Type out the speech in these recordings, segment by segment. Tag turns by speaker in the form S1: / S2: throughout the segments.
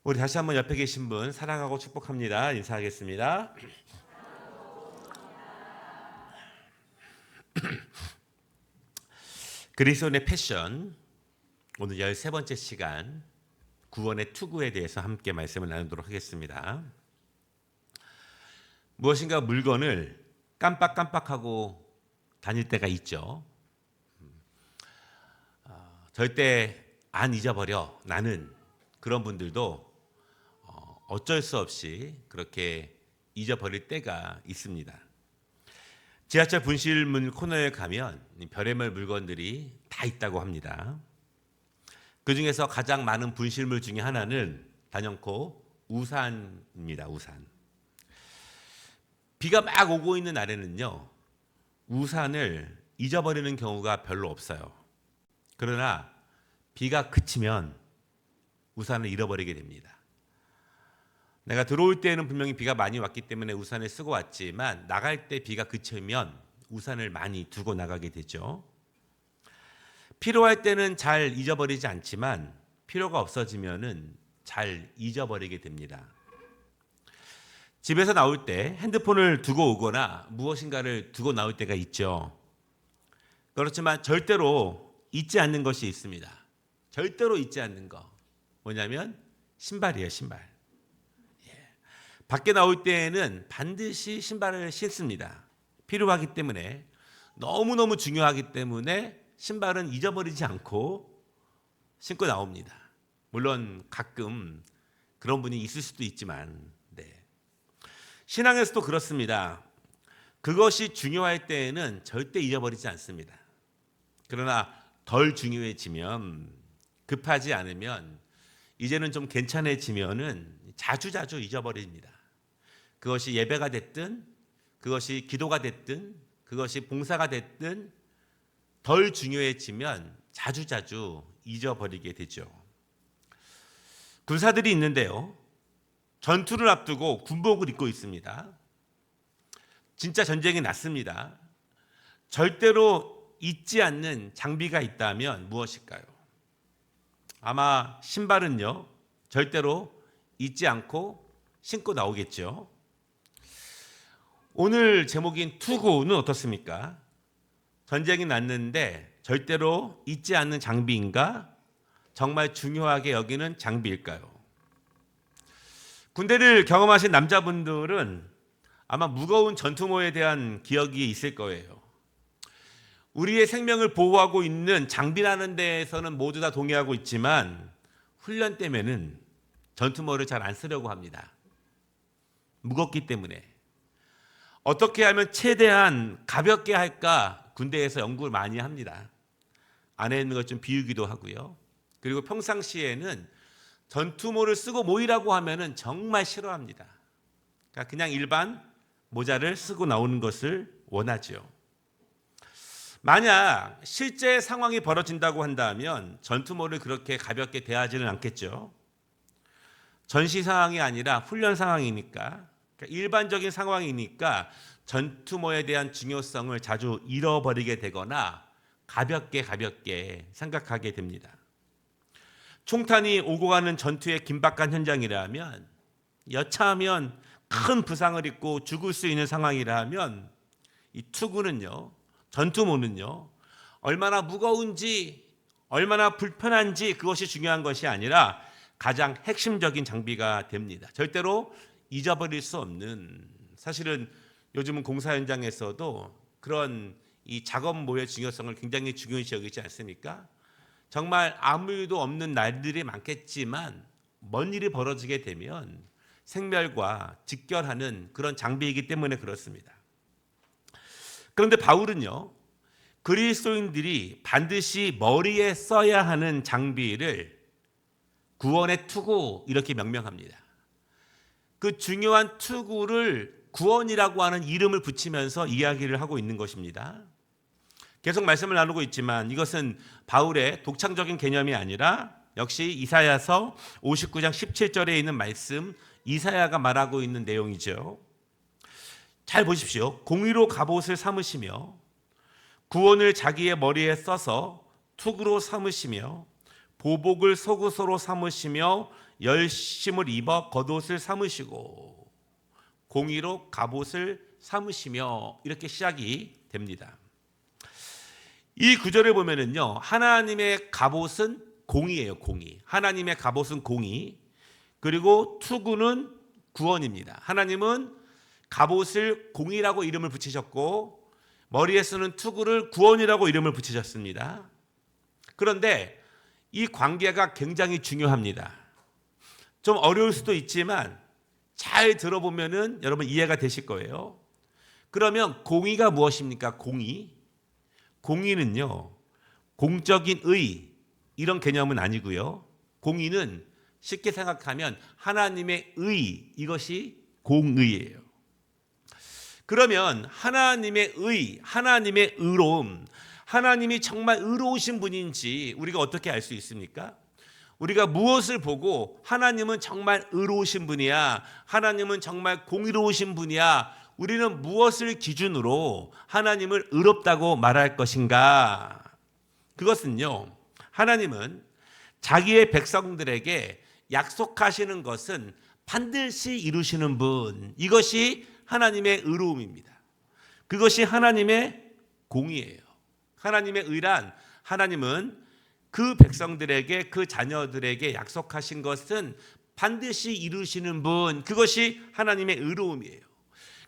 S1: 우리 다시 한번 옆에 계신 분 사랑하고 축복합니다. 인사하겠습니다. 그리스도인의 패션, 오늘 13번째 시간 구원의 투구에 대해서 함께 말씀을 나누도록 하겠습니다. 무엇인가 물건을 깜빡깜빡하고 다닐 때가 있죠. 절대 안 잊어버려 나는 그런 분들도 어쩔 수 없이 그렇게 잊어버릴 때가 있습니다. 지하철 분실물 코너에 가면 별의별 물건들이 다 있다고 합니다. 그 중에서 가장 많은 분실물 중에 하나는 단연코 우산입니다. 우산. 비가 막 오고 있는 날에는요, 우산을 잊어버리는 경우가 별로 없어요. 그러나 비가 그치면 우산을 잃어버리게 됩니다. 내가 들어올 때는 분명히 비가 많이 왔기 때문에 우산을 쓰고 왔지만 나갈 때 비가 그치면 우산을 많이 두고 나가게 되죠. 필요할 때는 잘 잊어버리지 않지만 필요가 없어지면은 잘 잊어버리게 됩니다. 집에서 나올 때 핸드폰을 두고 오거나 무엇인가를 두고 나올 때가 있죠. 그렇지만 절대로 잊지 않는 것이 있습니다. 절대로 잊지 않는 거. 뭐냐면 신발이에요, 신발. 밖에 나올 때에는 반드시 신발을 신습니다. 필요하기 때문에, 너무너무 중요하기 때문에 신발은 잊어버리지 않고 신고 나옵니다. 물론 가끔 그런 분이 있을 수도 있지만, 신앙에서도 그렇습니다. 그것이 중요할 때에는 절대 잊어버리지 않습니다. 그러나 덜 중요해지면, 급하지 않으면, 이제는 좀 괜찮아지면은 자주자주 잊어버립니다. 그것이 예배가 됐든, 그것이 기도가 됐든, 그것이 봉사가 됐든, 덜 중요해지면 자주자주 잊어버리게 되죠. 군사들이 있는데요, 전투를 앞두고 군복을 입고 있습니다. 진짜 전쟁이 났습니다. 절대로 잊지 않는 장비가 있다면 무엇일까요? 아마 신발은요, 절대로 잊지 않고 신고 나오겠죠. 오늘 제목인 투구는 어떻습니까? 전쟁이 났는데 절대로 잊지 않는 장비인가? 정말 중요하게 여기는 장비일까요? 군대를 경험하신 남자분들은 아마 무거운 전투모에 대한 기억이 있을 거예요. 우리의 생명을 보호하고 있는 장비라는 데에서는 모두 다 동의하고 있지만 훈련 때문에는 전투모를 잘 안 쓰려고 합니다. 무겁기 때문에. 어떻게 하면 최대한 가볍게 할까 군대에서 연구를 많이 합니다. 안에 있는 것 좀 비우기도 하고요. 그리고 평상시에는 전투모를 쓰고 모이라고 하면은 정말 싫어합니다. 그러니까 그냥 일반 모자를 쓰고 나오는 것을 원하죠. 만약 실제 상황이 벌어진다고 한다면 전투모를 그렇게 가볍게 대하지는 않겠죠. 전시 상황이 아니라 훈련 상황이니까, 그러니까 일반적인 상황이니까 전투모에 대한 중요성을 자주 잃어버리게 되거나 가볍게 생각하게 됩니다. 총탄이 오고 가는 전투의 긴박한 현장이라면, 여차하면 큰 부상을 입고 죽을 수 있는 상황이라면 이 투구는요, 전투모는요, 얼마나 무거운지, 얼마나 불편한지 그것이 중요한 것이 아니라 가장 핵심적인 장비가 됩니다. 절대로 잊어버릴 수 없는, 사실은 요즘은 공사 현장에서도 그런 이 작업모의 중요성을 굉장히 중요시 여기지 않습니까? 정말 아무 일도 없는 날들이 많겠지만 먼 일이 벌어지게 되면 생멸과 직결하는 그런 장비이기 때문에 그렇습니다. 그런데 바울은요, 그리스도인들이 반드시 머리에 써야 하는 장비를 구원의 투구 이렇게 명명합니다. 그 중요한 투구를 구원이라고 하는 이름을 붙이면서 이야기를 하고 있는 것입니다. 계속 말씀을 나누고 있지만 이것은 바울의 독창적인 개념이 아니라 역시 이사야서 59장 17절에 있는 말씀, 이사야가 말하고 있는 내용이죠. 잘 보십시오. 공의로 갑옷을 삼으시며 구원을 자기의 머리에 써서 투구로 삼으시며 보복을 속옷으로 삼으시며 열심을 입어 겉옷을 삼으시고 공의로 갑옷을 삼으시며 이렇게 시작이 됩니다. 이 구절을 보면은요, 하나님의 갑옷은 공의예요. 공의. 하나님의 갑옷은 공의. 그리고 투구는 구원입니다. 하나님은 갑옷을 공의라고 이름을 붙이셨고 머리에 쓰는 투구를 구원이라고 이름을 붙이셨습니다. 그런데 이 관계가 굉장히 중요합니다. 좀 어려울 수도 있지만 잘 들어보면은 여러분 이해가 되실 거예요. 그러면 공의가 무엇입니까? 공의. 공의는요, 공적인 의 이런 개념은 아니고요. 공의는 쉽게 생각하면 하나님의 의, 이것이 공의예요. 그러면 하나님의 의, 하나님의 의로움, 하나님이 정말 의로우신 분인지 우리가 어떻게 알 수 있습니까? 우리가 무엇을 보고 하나님은 정말 의로우신 분이야, 하나님은 정말 공의로우신 분이야, 우리는 무엇을 기준으로 하나님을 의롭다고 말할 것인가? 그것은요, 하나님은 자기의 백성들에게 약속하시는 것은 반드시 이루시는 분, 이것이 하나님의 의로움입니다. 그것이 하나님의 공의예요. 하나님의 의란, 하나님은 그 백성들에게, 그 자녀들에게 약속하신 것은 반드시 이루시는 분, 그것이 하나님의 의로움이에요.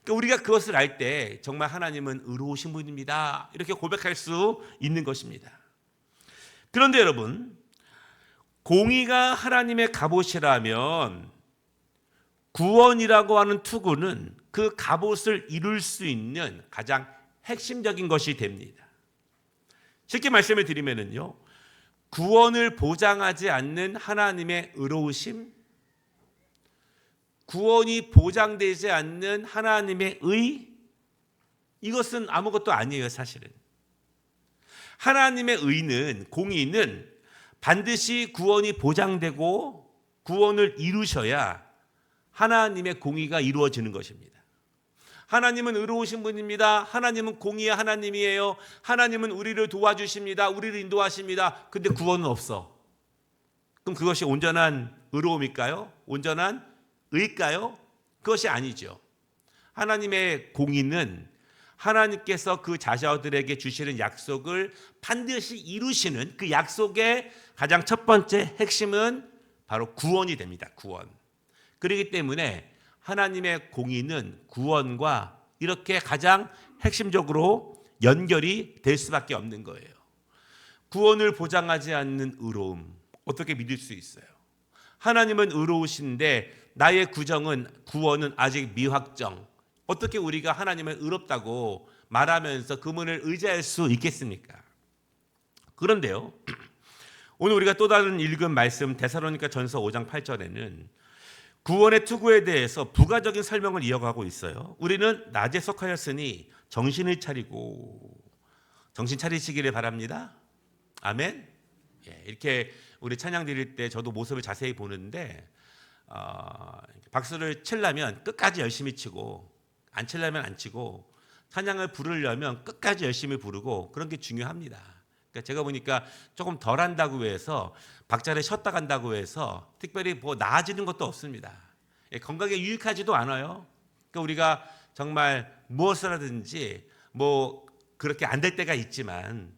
S1: 그러니까 우리가 그것을 알 때 정말 하나님은 의로우신 분입니다, 이렇게 고백할 수 있는 것입니다. 그런데 여러분, 공의가 하나님의 갑옷이라면 구원이라고 하는 투구는 그 갑옷을 이룰 수 있는 가장 핵심적인 것이 됩니다. 쉽게 말씀을 드리면요, 구원을 보장하지 않는 하나님의 의로우심, 구원이 보장되지 않는 하나님의 의, 이것은 아무것도 아니에요. 사실은 하나님의 의는, 공의는 반드시 구원이 보장되고 구원을 이루셔야 하나님의 공의가 이루어지는 것입니다. 하나님은 의로우신 분입니다. 하나님은 공의의 하나님이에요. 하나님은 우리를 도와주십니다. 우리를 인도하십니다. 근데 구원은 없어. 그럼 그것이 온전한 의로움일까요? 온전한 의일까요? 그것이 아니죠. 하나님의 공의는 하나님께서 그 자녀들에게 주시는 약속을 반드시 이루시는 그 약속의 가장 첫 번째 핵심은 바로 구원이 됩니다. 구원. 그렇기 때문에 하나님의 공의는 구원과 이렇게 가장 핵심적으로 연결이 될 수밖에 없는 거예요. 구원을 보장하지 않는 의로움, 어떻게 믿을 수 있어요? 하나님은 의로우신데 나의 구원은 아직 미확정. 어떻게 우리가 하나님을 의롭다고 말하면서 그분을 의지할 수 있겠습니까? 그런데요, 오늘 우리가 또 다른 읽은 말씀 데살로니가 전서 5장 8절에는 구원의 투구에 대해서 부가적인 설명을 이어가고 있어요. 우리는 낮에 속하였으니 정신을 차리고, 정신 차리시기를 바랍니다. 아멘. 이렇게 우리 찬양 드릴 때 저도 모습을 자세히 보는데 박수를 치려면 끝까지 열심히 치고, 안 치려면 안 치고, 찬양을 부르려면 끝까지 열심히 부르고, 그런 게 중요합니다. 그러니까 제가 보니까 조금 덜 한다고 해서 박자를 쉬었다 간다고 해서 특별히 뭐 나아지는 것도 없습니다. 건강에 유익하지도 않아요. 그러니까 우리가 정말 무엇을 하든지 뭐 그렇게 안 될 때가 있지만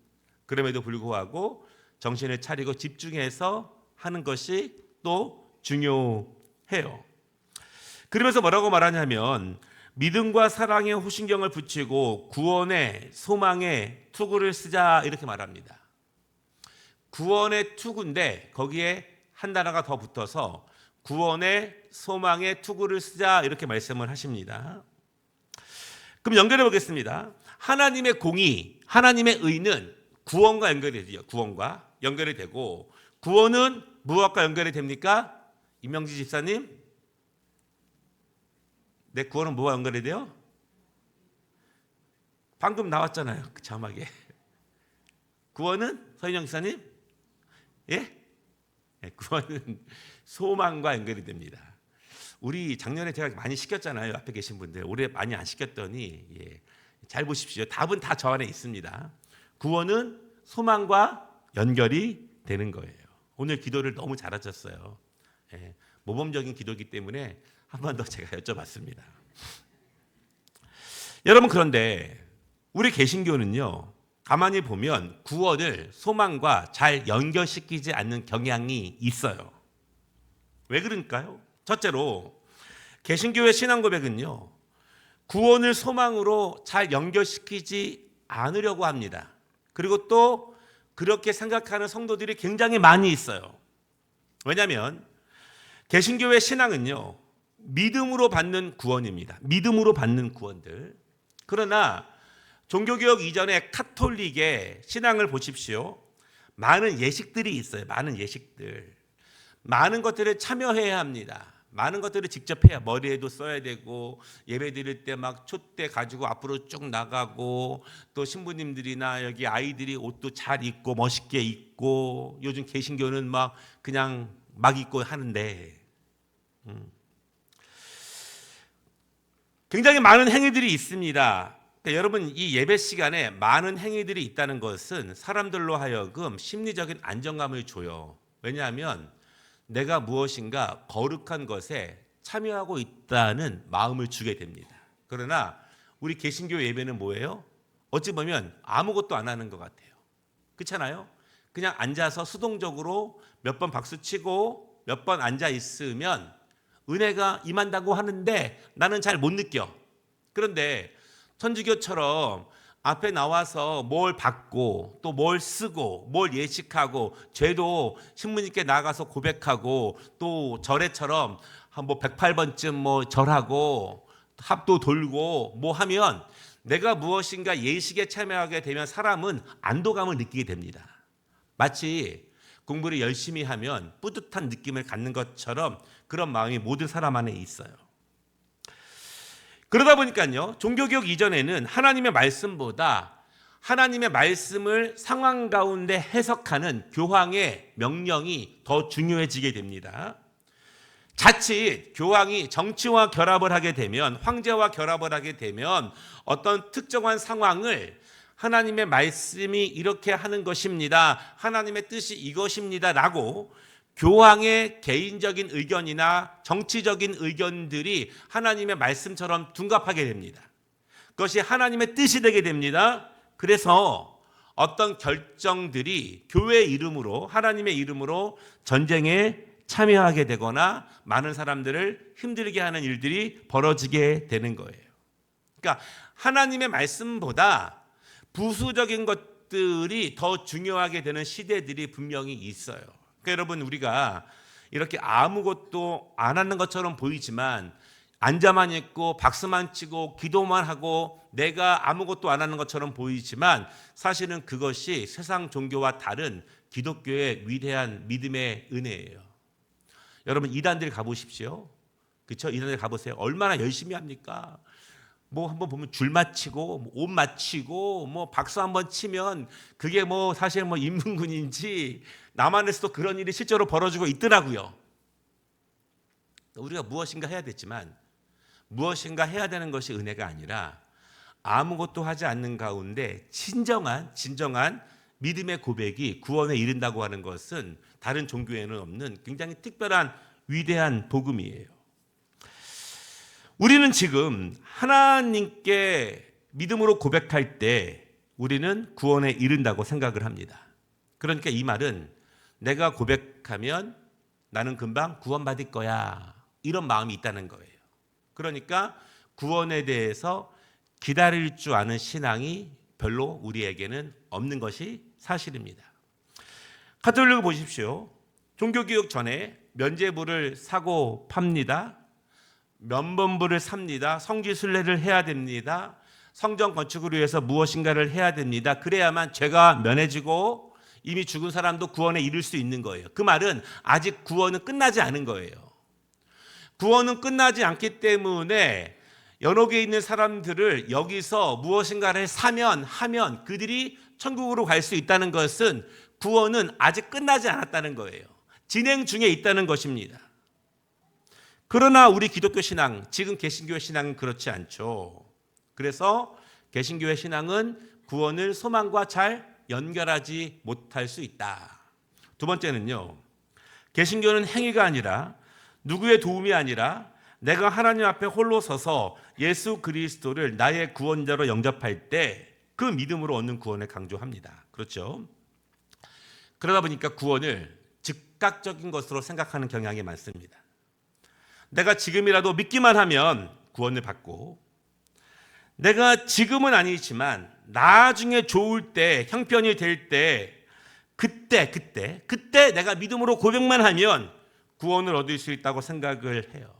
S1: 그럼에도 불구하고 정신을 차리고 집중해서 하는 것이 또 중요해요. 그러면서 뭐라고 말하냐면 믿음과 사랑의 호신경을 붙이고 구원의 소망의 투구를 쓰자, 이렇게 말합니다. 구원의 투구인데 거기에 한 단어가 더 붙어서 구원의 소망의 투구를 쓰자, 이렇게 말씀을 하십니다. 그럼 연결해 보겠습니다. 하나님의 공의, 하나님의 의는 구원과 연결이 돼요. 구원과 연결이 되고, 구원은 무엇과 연결이 됩니까? 임명지 집사님, 내 구원은 뭐와 연결이 돼요? 방금 나왔잖아요, 그 자막에. 구원은 서인영 집사님, 예? 구원은 소망과 연결이 됩니다. 우리 작년에 제가 많이 시켰잖아요. 앞에 계신 분들 올해 많이 안 시켰더니 잘 보십시오. 답은 다 저 안에 있습니다. 구원은 소망과 연결이 되는 거예요. 오늘 기도를 너무 잘하셨어요. 예, 모범적인 기도이기 때문에 한 번 더 제가 여쭤봤습니다. 여러분, 그런데 우리 개신교는요, 가만히 보면 구원을 소망과 잘 연결시키지 않는 경향이 있어요. 왜 그럴까요? 첫째로 개신교의 신앙 고백은요, 구원을 소망으로 잘 연결시키지 않으려고 합니다. 그리고 또 그렇게 생각하는 성도들이 굉장히 많이 있어요. 왜냐하면 개신교의 신앙은요, 믿음으로 받는 구원입니다. 믿음으로 받는 구원들. 그러나 종교개혁 이전의 카톨릭의 신앙을 보십시오. 많은 예식들이 있어요. 많은 예식들. 많은 것들을 참여해야 합니다. 많은 것들을 직접 해야, 머리에도 써야 되고, 예배 드릴 때 막 촛대 가지고 앞으로 쭉 나가고, 또 신부님들이나 여기 아이들이 옷도 잘 입고 멋있게 입고, 요즘 개신교는 막 그냥 막 입고 하는데 굉장히 많은 행위들이 있습니다. 그러니까 여러분, 이 예배 시간에 많은 행위들이 있다는 것은 사람들로 하여금 심리적인 안정감을 줘요. 왜냐하면 내가 무엇인가 거룩한 것에 참여하고 있다는 마음을 주게 됩니다. 그러나 우리 개신교 예배는 뭐예요? 어찌 보면 아무것도 안 하는 것 같아요. 그렇잖아요? 그냥 앉아서 수동적으로 몇 번 박수 치고 몇 번 앉아 있으면 은혜가 임한다고 하는데 나는 잘 못 느껴. 그런데 천주교처럼 앞에 나와서 뭘 받고 또 뭘 쓰고 뭘 예식하고, 죄도 신부님께 나가서 고백하고, 또 절에처럼 뭐 108번쯤 뭐 절하고 합도 돌고 뭐 하면 내가 무엇인가 예식에 참여하게 되면 사람은 안도감을 느끼게 됩니다. 마치 공부를 열심히 하면 뿌듯한 느낌을 갖는 것처럼 그런 마음이 모든 사람 안에 있어요. 그러다 보니까요, 종교개혁 이전에는 하나님의 말씀보다 하나님의 말씀을 상황 가운데 해석하는 교황의 명령이 더 중요해지게 됩니다. 자칫 교황이 정치와 결합을 하게 되면, 황제와 결합을 하게 되면 어떤 특정한 상황을 하나님의 말씀이 이렇게 하는 것입니다, 하나님의 뜻이 이것입니다 라고 교황의 개인적인 의견이나 정치적인 의견들이 하나님의 말씀처럼 둔갑하게 됩니다. 그것이 하나님의 뜻이 되게 됩니다. 그래서 어떤 결정들이 교회의 이름으로, 하나님의 이름으로 전쟁에 참여하게 되거나 많은 사람들을 힘들게 하는 일들이 벌어지게 되는 거예요. 그러니까 하나님의 말씀보다 부수적인 것들이 더 중요하게 되는 시대들이 분명히 있어요. 그러니까 여러분, 우리가 이렇게 아무것도 안 하는 것처럼 보이지만, 앉아만 있고 박수만 치고 기도만 하고 내가 아무것도 안 하는 것처럼 보이지만, 사실은 그것이 세상 종교와 다른 기독교의 위대한 믿음의 은혜예요. 여러분, 이단들 가보십시오. 그렇죠? 이단들 가보세요. 얼마나 열심히 합니까? 뭐 한번 보면 줄 맞추고 옷 맞추고 뭐 박수 한번 치면 그게 뭐 사실 뭐 인문군인지 남한에서도 그런 일이 실제로 벌어지고 있더라고요. 우리가 무엇인가 해야 됐지만, 무엇인가 해야 되는 것이 은혜가 아니라 아무것도 하지 않는 가운데 진정한 믿음의 고백이 구원에 이른다고 하는 것은 다른 종교에는 없는 굉장히 특별한 위대한 복음이에요. 우리는 지금 하나님께 믿음으로 고백할 때 우리는 구원에 이른다고 생각을 합니다. 그러니까 이 말은 내가 고백하면 나는 금방 구원받을 거야, 이런 마음이 있다는 거예요. 그러니까 구원에 대해서 기다릴 줄 아는 신앙이 별로 우리에게는 없는 것이 사실입니다. 가톨릭을 보십시오. 종교개혁 전에 면죄부를 사고 팝니다. 면범부를 삽니다. 성지순례를 해야 됩니다. 성전 건축을 위해서 무엇인가를 해야 됩니다. 그래야만 죄가 면해지고 이미 죽은 사람도 구원에 이를 수 있는 거예요. 그 말은 아직 구원은 끝나지 않은 거예요. 구원은 끝나지 않기 때문에 연옥에 있는 사람들을 여기서 무엇인가를 하면 그들이 천국으로 갈 수 있다는 것은 구원은 아직 끝나지 않았다는 거예요. 진행 중에 있다는 것입니다. 그러나 우리 기독교 신앙, 지금 개신교의 신앙은 그렇지 않죠. 그래서 개신교의 신앙은 구원을 소망과 잘 연결하지 못할 수 있다. 두 번째는요, 개신교는 행위가 아니라 누구의 도움이 아니라 내가 하나님 앞에 홀로 서서 예수 그리스도를 나의 구원자로 영접할 때 그 믿음으로 얻는 구원을 강조합니다. 그렇죠? 그러다 보니까 구원을 즉각적인 것으로 생각하는 경향이 많습니다. 내가 지금이라도 믿기만 하면 구원을 받고, 내가 지금은 아니지만 나중에 좋을 때, 형편이 될 때, 그때 내가 믿음으로 고백만 하면 구원을 얻을 수 있다고 생각을 해요.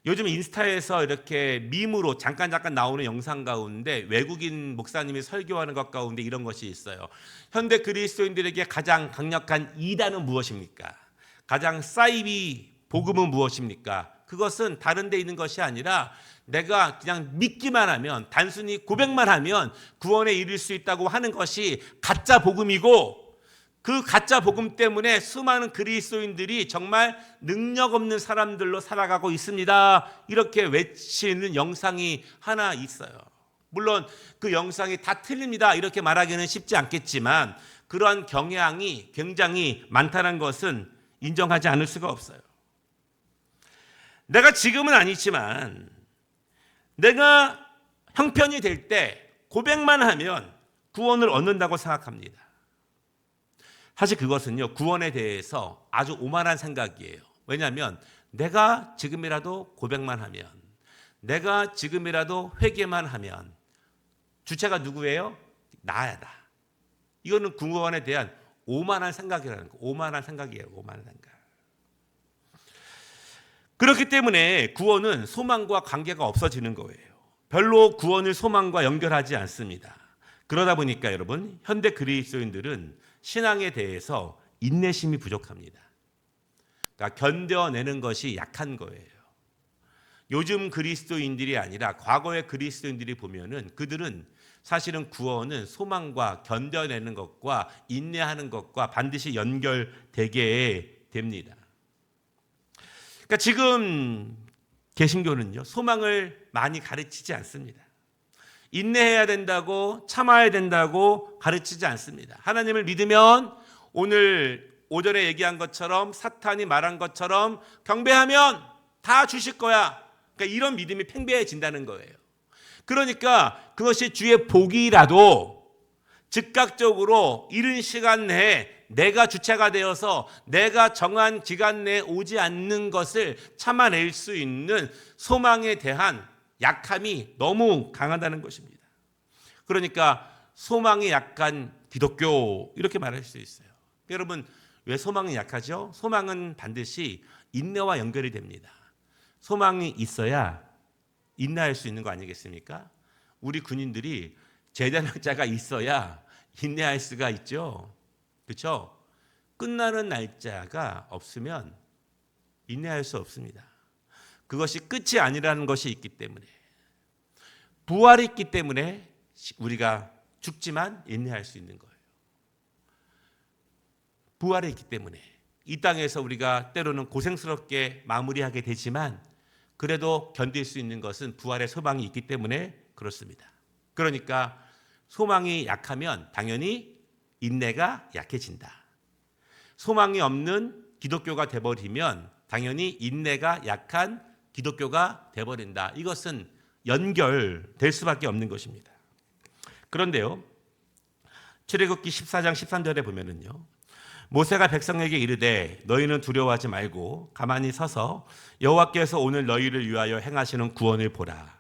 S1: 요즘 인스타에서 이렇게 밈으로 잠깐 나오는 영상 가운데 외국인 목사님이 설교하는 것 가운데 이런 것이 있어요. 현대 그리스도인들에게 가장 강력한 이단은 무엇입니까? 가장 사이비 복음은 무엇입니까? 그것은 다른 데 있는 것이 아니라 내가 그냥 믿기만 하면, 단순히 고백만 하면 구원에 이를 수 있다고 하는 것이 가짜 복음이고, 그 가짜 복음 때문에 수많은 그리스도인들이 정말 능력 없는 사람들로 살아가고 있습니다. 이렇게 외치는 영상이 하나 있어요. 물론 그 영상이 다 틀립니다. 이렇게 말하기는 쉽지 않겠지만 그러한 경향이 굉장히 많다는 것은 인정하지 않을 수가 없어요. 내가 지금은 아니지만 내가 형편이 될 때 고백만 하면 구원을 얻는다고 생각합니다. 사실 그것은요, 구원에 대해서 아주 오만한 생각이에요. 왜냐하면 내가 지금이라도 고백만 하면, 내가 지금이라도 회개만 하면, 주체가 누구예요? 나야. 이거는 구원에 대한 오만한 생각이라는 거. 오만한 생각이에요. 오만한 생각. 그렇기 때문에 구원은 소망과 관계가 없어지는 거예요. 별로 구원을 소망과 연결하지 않습니다. 그러다 보니까 여러분, 현대 그리스도인들은 신앙에 대해서 인내심이 부족합니다. 그러니까 견뎌내는 것이 약한 거예요. 요즘 그리스도인들이 아니라 과거의 그리스도인들이 보면은 그들은 사실은 구원은 소망과 견뎌내는 것과 인내하는 것과 반드시 연결되게 됩니다. 그러니까 지금 개신교는요, 소망을 많이 가르치지 않습니다. 인내해야 된다고, 참아야 된다고 가르치지 않습니다. 하나님을 믿으면 오늘 오전에 얘기한 것처럼, 사탄이 말한 것처럼 경배하면 다 주실 거야. 그러니까 이런 믿음이 팽배해진다는 거예요. 그러니까 그것이 주의 복이라도 즉각적으로 이른 시간 내에 내가 주체가 되어서 내가 정한 기간 내에 오지 않는 것을 참아낼 수 있는 소망에 대한 약함이 너무 강하다는 것입니다. 그러니까 소망이 약한 기독교, 이렇게 말할 수 있어요. 여러분, 왜 소망이 약하죠? 소망은 반드시 인내와 연결이 됩니다. 소망이 있어야 인내할 수 있는 거 아니겠습니까? 우리 군인들이 제대학자가 있어야 인내할 수가 있죠. 그렇죠? 끝나는 날짜가 없으면 인내할 수 없습니다. 그것이 끝이 아니라는 것이 있기 때문에, 부활이 있기 때문에 우리가 죽지만 인내할 수 있는 거예요. 부활이 있기 때문에 이 땅에서 우리가 때로는 고생스럽게 마무리하게 되지만 그래도 견딜 수 있는 것은 부활의 소망이 있기 때문에 그렇습니다. 그러니까 소망이 약하면 당연히 인내가 약해진다. 소망이 없는 기독교가 돼버리면 당연히 인내가 약한 기독교가 돼버린다. 이것은 연결될 수밖에 없는 것입니다. 그런데요, 출애굽기 14장 13절에 보면은요, 모세가 백성에게 이르되 너희는 두려워하지 말고 가만히 서서 여호와께서 오늘 너희를 위하여 행하시는 구원을 보라.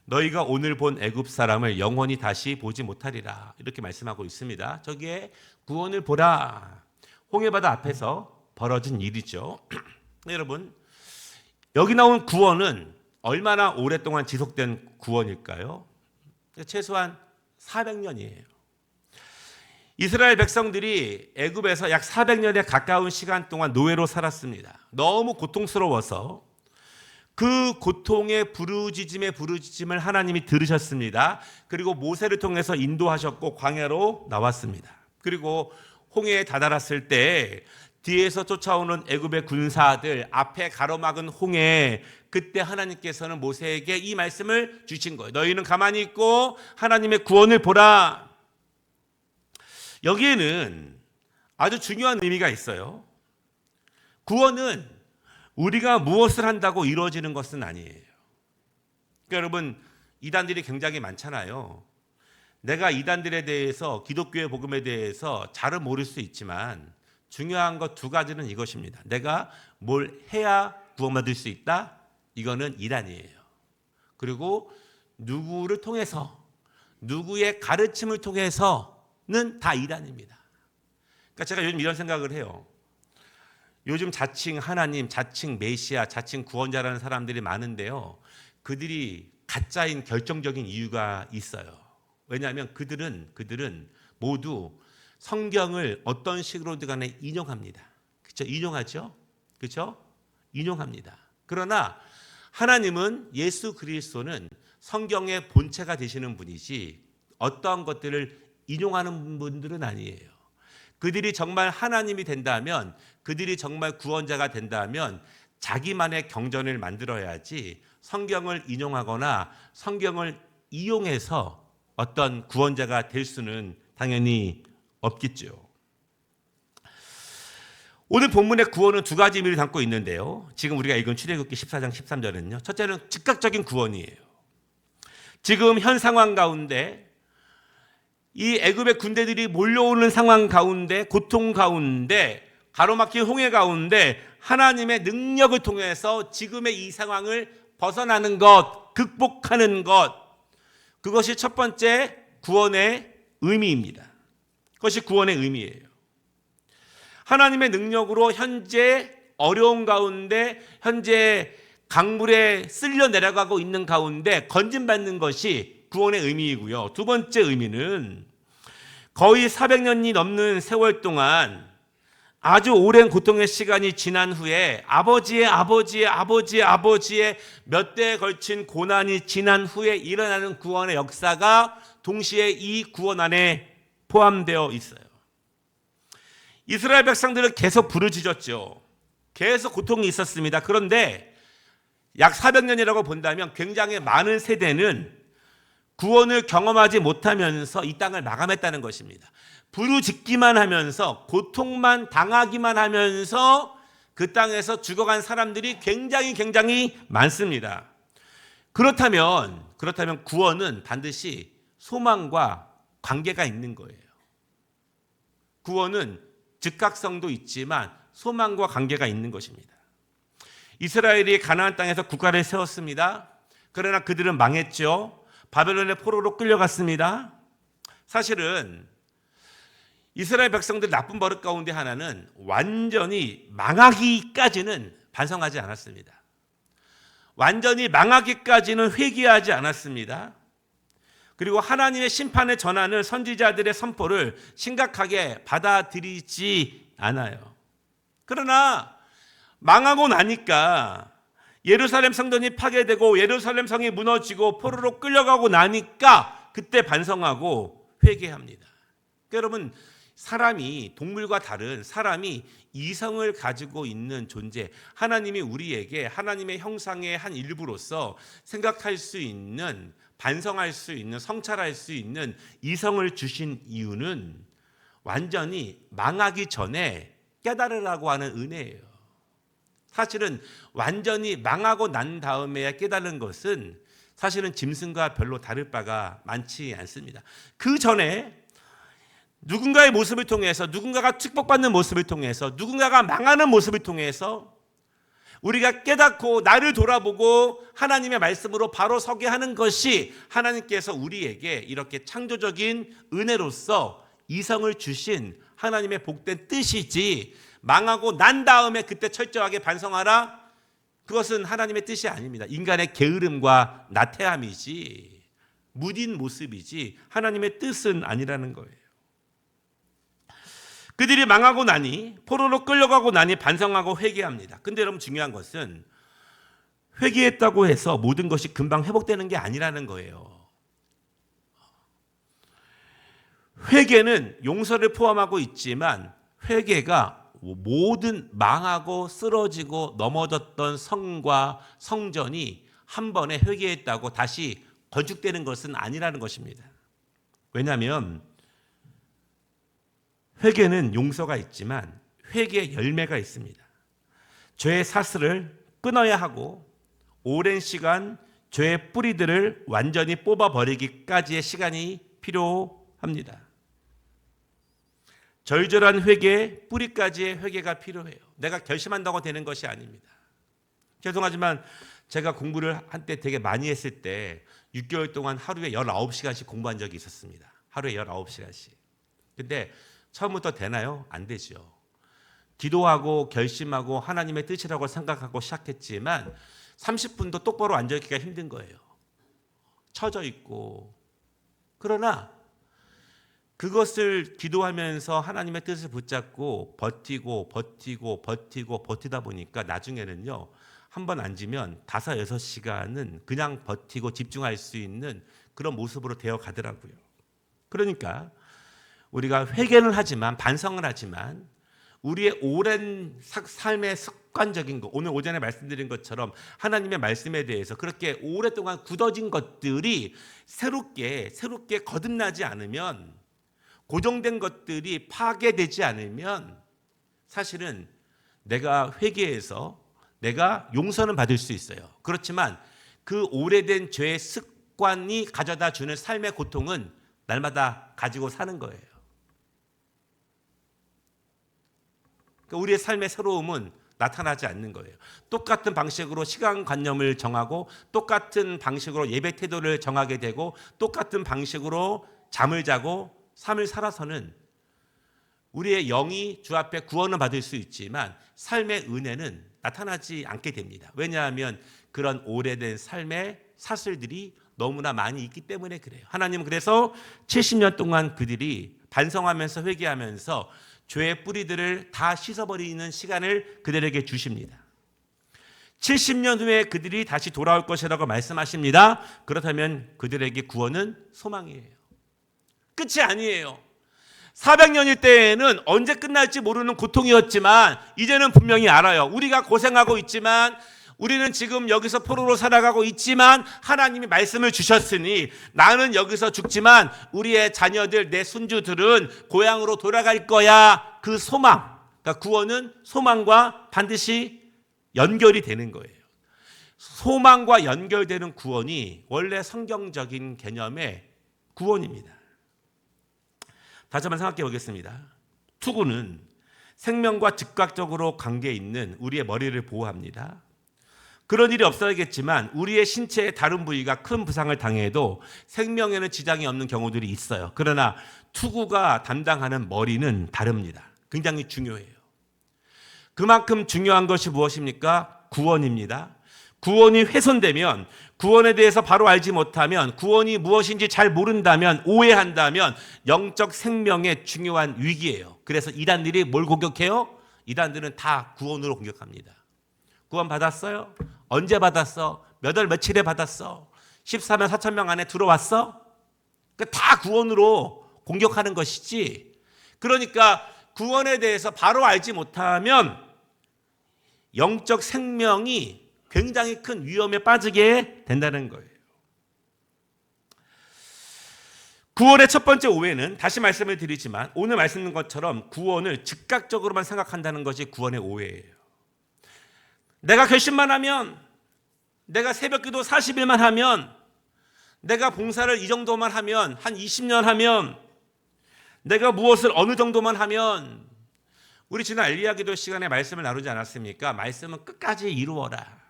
S1: 너희가 오늘 본 애굽 사람을 영원히 다시 보지 못하리라. 이렇게 말씀하고 있습니다. 저기에 구원을 보라. 홍해바다 앞에서 벌어진 일이죠. 여러분, 여기 나온 구원은 얼마나 오랫동안 지속된 구원일까요? 최소한 400년이에요. 이스라엘 백성들이 애굽에서 약 400년에 가까운 시간 동안 노예로 살았습니다. 너무 고통스러워서 그 고통의 부르짖음을 하나님이 들으셨습니다. 그리고 모세를 통해서 인도하셨고 광야로 나왔습니다. 그리고 홍해에 다다랐을 때 뒤에서 쫓아오는 애굽의 군사들, 앞에 가로막은 홍해, 그때 하나님께서는 모세에게 이 말씀을 주신 거예요. 너희는 가만히 있고 하나님의 구원을 보라. 여기에는 아주 중요한 의미가 있어요. 구원은 우리가 무엇을 한다고 이루어지는 것은 아니에요. 그러니까 여러분, 이단들이 굉장히 많잖아요. 내가 이단들에 대해서, 기독교의 복음에 대해서 잘은 모를 수 있지만 중요한 것 두 가지는 이것입니다. 내가 뭘 해야 구원받을 수 있다? 이거는 이단이에요. 그리고 누구를 통해서, 누구의 가르침을 통해서는 다 이단입니다. 그러니까 제가 요즘 이런 생각을 해요. 요즘 자칭 하나님, 자칭 메시아, 자칭 구원자라는 사람들이 많은데요. 그들이 가짜인 결정적인 이유가 있어요. 왜냐하면 그들은 모두 성경을 어떤 식으로든 간에 인용합니다. 그렇죠? 인용하죠? 그렇죠? 인용합니다. 그러나 하나님은, 예수 그리스도는 성경의 본체가 되시는 분이지 어떠한 것들을 인용하는 분들은 아니에요. 그들이 정말 하나님이 된다면, 그들이 정말 구원자가 된다면 자기만의 경전을 만들어야지 성경을 인용하거나 성경을 이용해서 어떤 구원자가 될 수는 당연히 없겠죠. 오늘 본문의 구원은 두 가지 의미를 담고 있는데요. 지금 우리가 읽은 출애굽기 14장 13절은요. 첫째는 즉각적인 구원이에요. 지금 현 상황 가운데 이 애굽의 군대들이 몰려오는 상황 가운데, 고통 가운데, 가로막힌 홍해 가운데 하나님의 능력을 통해서 지금의 이 상황을 벗어나는 것, 극복하는 것, 그것이 첫 번째 구원의 의미입니다. 그것이 구원의 의미예요. 하나님의 능력으로 현재 어려운 가운데, 현재 강물에 쓸려 내려가고 있는 가운데 건진받는 것이 구원의 의미이고요. 두 번째 의미는 거의 400년이 넘는 세월 동안 아주 오랜 고통의 시간이 지난 후에 아버지의 몇 대에 걸친 고난이 지난 후에 일어나는 구원의 역사가 동시에 이 구원 안에 포함되어 있어요. 이스라엘 백성들은 계속 부르짖었죠. 계속 고통이 있었습니다. 그런데 약 400년이라고 본다면 굉장히 많은 세대는 구원을 경험하지 못하면서 이 땅을 마감했다는 것입니다. 부르짖기만 하면서, 고통만 당하기만 하면서 그 땅에서 죽어간 사람들이 굉장히 많습니다. 그렇다면 구원은 반드시 소망과 관계가 있는 거예요. 구원은 즉각성도 있지만 소망과 관계가 있는 것입니다. 이스라엘이 가나안 땅에서 국가를 세웠습니다. 그러나 그들은 망했죠. 바벨론의 포로로 끌려갔습니다. 사실은 이스라엘 백성들 나쁜 버릇 가운데 하나는 완전히 망하기까지는 반성하지 않았습니다. 완전히 망하기까지는 회개하지 않았습니다. 그리고 하나님의 심판의 전환을, 선지자들의 선포를 심각하게 받아들이지 않아요. 그러나 망하고 나니까, 예루살렘 성전이 파괴되고 예루살렘 성이 무너지고 포로로 끌려가고 나니까 그때 반성하고 회개합니다. 여러분, 사람이, 동물과 다른 사람이 이성을 가지고 있는 존재, 하나님이 우리에게 하나님의 형상의 한 일부로서 생각할 수 있는, 반성할 수 있는, 성찰할 수 있는 이성을 주신 이유는 완전히 망하기 전에 깨달으라고 하는 은혜예요. 사실은 완전히 망하고 난 다음에야 깨달은 것은 사실은 짐승과 별로 다를 바가 많지 않습니다. 그 전에 누군가의 모습을 통해서, 누군가가 축복받는 모습을 통해서, 누군가가 망하는 모습을 통해서 우리가 깨닫고 나를 돌아보고 하나님의 말씀으로 바로 서게 하는 것이 하나님께서 우리에게 이렇게 창조적인 은혜로서 이성을 주신 하나님의 복된 뜻이지, 망하고 난 다음에 그때 철저하게 반성하라, 그것은 하나님의 뜻이 아닙니다. 인간의 게으름과 나태함이지, 무딘 모습이지 하나님의 뜻은 아니라는 거예요. 그들이 망하고 나니, 포로로 끌려가고 나니 반성하고 회개합니다. 근데 여러분, 중요한 것은 회개했다고 해서 모든 것이 금방 회복되는 게 아니라는 거예요. 회개는 용서를 포함하고 있지만 회개가 모든 망하고 쓰러지고 넘어졌던 성과 성전이 한 번에 회개했다고 다시 건축되는 것은 아니라는 것입니다. 왜냐하면 회개는 용서가 있지만 회개의 열매가 있습니다. 죄의 사슬을 끊어야 하고 오랜 시간 죄의 뿌리들을 완전히 뽑아버리기까지의 시간이 필요합니다. 절절한 회개, 뿌리까지의 회개가 필요해요. 내가 결심한다고 되는 것이 아닙니다. 죄송하지만 제가 공부를 한때 되게 많이 했을 때 6개월 동안 하루에 19시간씩 공부한 적이 있었습니다. 하루에 19시간씩. 근데 처음부터 되나요? 안 되죠. 기도하고 결심하고 하나님의 뜻이라고 생각하고 시작했지만 30분도 똑바로 앉아있기가 힘든 거예요. 처져 있고. 그러나 그것을 기도하면서 하나님의 뜻을 붙잡고 버티다 보니까 나중에는요, 한번 앉으면 5, 6시간은 그냥 버티고 집중할 수 있는 그런 모습으로 되어 가더라고요. 그러니까 우리가 회개는 하지만, 반성을 하지만 우리의 오랜 삶의 습관적인 것, 오늘 오전에 말씀드린 것처럼 하나님의 말씀에 대해서 그렇게 오랫동안 굳어진 것들이 새롭게 거듭나지 않으면, 고정된 것들이 파괴되지 않으면 사실은 내가 회개해서 내가 용서는 받을 수 있어요. 그렇지만 그 오래된 죄의 습관이 가져다 주는 삶의 고통은 날마다 가지고 사는 거예요. 그러니까 우리의 삶의 새로움은 나타나지 않는 거예요. 똑같은 방식으로 시간관념을 정하고 똑같은 방식으로 예배 태도를 정하게 되고 똑같은 방식으로 잠을 자고 삶을 살아서는 우리의 영이 주 앞에 구원을 받을 수 있지만 삶의 은혜는 나타나지 않게 됩니다. 왜냐하면 그런 오래된 삶의 사슬들이 너무나 많이 있기 때문에 그래요. 하나님은 그래서 70년 동안 그들이 반성하면서 회개하면서 죄의 뿌리들을 다 씻어버리는 시간을 그들에게 주십니다. 70년 후에 그들이 다시 돌아올 것이라고 말씀하십니다. 그렇다면 그들에게 구원은 소망이에요. 끝이 아니에요. 400년일 때에는 언제 끝날지 모르는 고통이었지만 이제는 분명히 알아요. 우리가 고생하고 있지만, 우리는 지금 여기서 포로로 살아가고 있지만 하나님이 말씀을 주셨으니 나는 여기서 죽지만 우리의 자녀들, 내 손주들은 고향으로 돌아갈 거야. 그 소망, 그러니까 구원은 소망과 반드시 연결이 되는 거예요. 소망과 연결되는 구원이 원래 성경적인 개념의 구원입니다. 다시 한번 생각해 보겠습니다. 투구는 생명과 즉각적으로 관계 있는 우리의 머리를 보호합니다. 그런 일이 없어야겠지만 우리의 신체의 다른 부위가 큰 부상을 당해도 생명에는 지장이 없는 경우들이 있어요. 그러나 투구가 담당하는 머리는 다릅니다. 굉장히 중요해요. 그만큼 중요한 것이 무엇입니까? 구원입니다. 구원이 훼손되면, 구원에 대해서 바로 알지 못하면, 구원이 무엇인지 잘 모른다면, 오해한다면 영적 생명의 중요한 위기예요. 그래서 이단들이 뭘 공격해요? 이단들은 다 구원으로 공격합니다. 구원 받았어요? 언제 받았어? 몇 월 며칠에 받았어? 14만 4천 명 안에 들어왔어? 그러니까 다 구원으로 공격하는 것이지. 그러니까 구원에 대해서 바로 알지 못하면 영적 생명이 굉장히 큰 위험에 빠지게 된다는 거예요. 구원의 첫 번째 오해는, 다시 말씀을 드리지만 오늘 말씀드린 것처럼 구원을 즉각적으로만 생각한다는 것이 구원의 오해예요. 내가 결심만 하면, 내가 새벽기도 40일만 하면, 내가 봉사를 이 정도만 하면, 한 20년 하면, 내가 무엇을 어느 정도만 하면, 우리 지난 엘리야 기도 시간에 말씀을 나누지 않았습니까? 말씀은 끝까지 이루어라.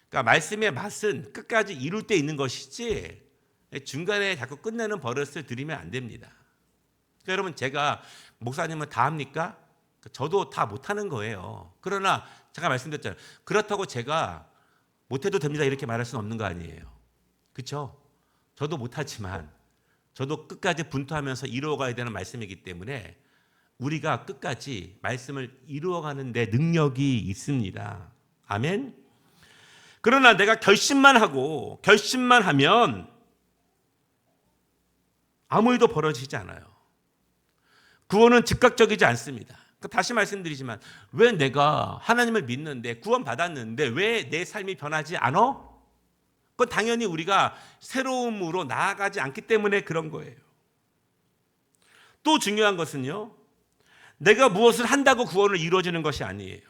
S1: 그러니까 말씀의 맛은 끝까지 이룰 때 있는 것이지 중간에 자꾸 끝내는 버릇을 들이면 안 됩니다. 그러니까 여러분, 제가 목사님은 다 합니까? 저도 다 못하는 거예요. 그러나 제가 말씀드렸잖아요. 그렇다고 제가 못해도 됩니다 이렇게 말할 수는 없는 거 아니에요. 그렇죠? 저도 못하지만 저도 끝까지 분투하면서 이루어가야 되는 말씀이기 때문에 우리가 끝까지 말씀을 이루어가는 데 능력이 있습니다. 아멘? 그러나 내가 결심만 하면 아무 일도 벌어지지 않아요. 구원은 즉각적이지 않습니다. 다시 말씀드리지만 왜 내가 하나님을 믿는데, 구원 받았는데 왜 내 삶이 변하지 않아? 그건 당연히 우리가 새로움으로 나아가지 않기 때문에 그런 거예요. 또 중요한 것은요, 내가 무엇을 한다고 구원을 이루어지는 것이 아니에요.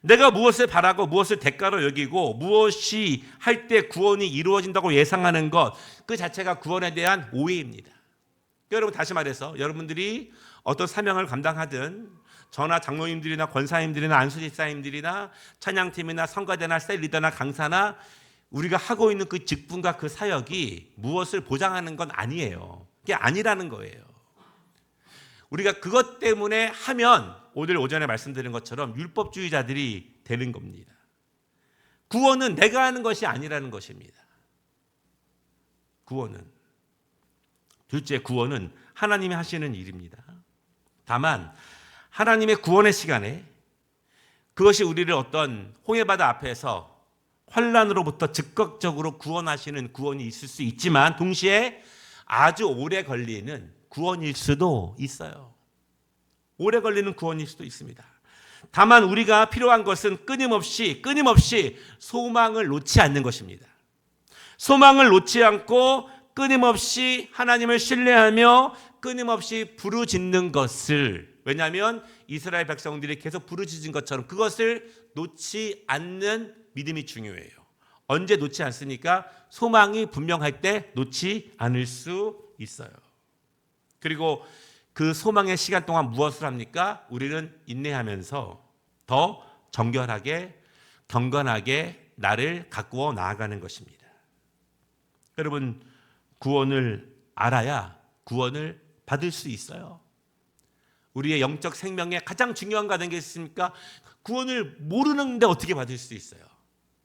S1: 내가 무엇을 바라고 무엇을 대가로 여기고 무엇이 할 때 구원이 이루어진다고 예상하는 것, 그 자체가 구원에 대한 오해입니다. 여러분, 다시 말해서 여러분들이 어떤 사명을 감당하든 저나 장로님들이나 권사님들이나 안수집사님들이나 찬양팀이나 성가대나 셀리더나 강사나 우리가 하고 있는 그 직분과 그 사역이 무엇을 보장하는 건 아니에요. 그게 아니라는 거예요. 우리가 그것 때문에 하면 오늘 오전에 말씀드린 것처럼 율법주의자들이 되는 겁니다. 구원은 내가 하는 것이 아니라는 것입니다. 구원은. 둘째, 구원은 하나님이 하시는 일입니다. 다만 하나님의 구원의 시간에 그것이 우리를 어떤 홍해바다 앞에서 환난으로부터 즉각적으로 구원하시는 구원이 있을 수 있지만 동시에 아주 오래 걸리는 구원일 수도 있어요. 오래 걸리는 구원일 수도 있습니다. 다만 우리가 필요한 것은 끊임없이 소망을 놓지 않는 것입니다. 소망을 놓지 않고 끊임없이 하나님을 신뢰하며 끊임없이 부르짖는 것을, 왜냐하면 이스라엘 백성들이 계속 부르짖은 것처럼 그것을 놓지 않는 믿음이 중요해요. 언제 놓지 않습니까? 소망이 분명할 때 놓지 않을 수 있어요. 그리고 그 소망의 시간 동안 무엇을 합니까? 우리는 인내하면서 더 정결하게, 경건하게 나를 가꾸어 나아가는 것입니다. 여러분, 구원을 알아야 구원을 받을 수 있어요. 우리의 영적 생명에 가장 중요한 거 하는 게 있습니까? 구원을 모르는데 어떻게 받을 수 있어요?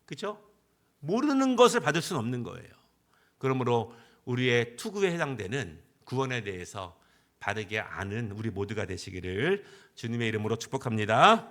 S1: 그렇죠? 모르는 것을 받을 수는 없는 거예요. 그러므로 우리의 투구에 해당되는 구원에 대해서 바르게 아는 우리 모두가 되시기를 주님의 이름으로 축복합니다.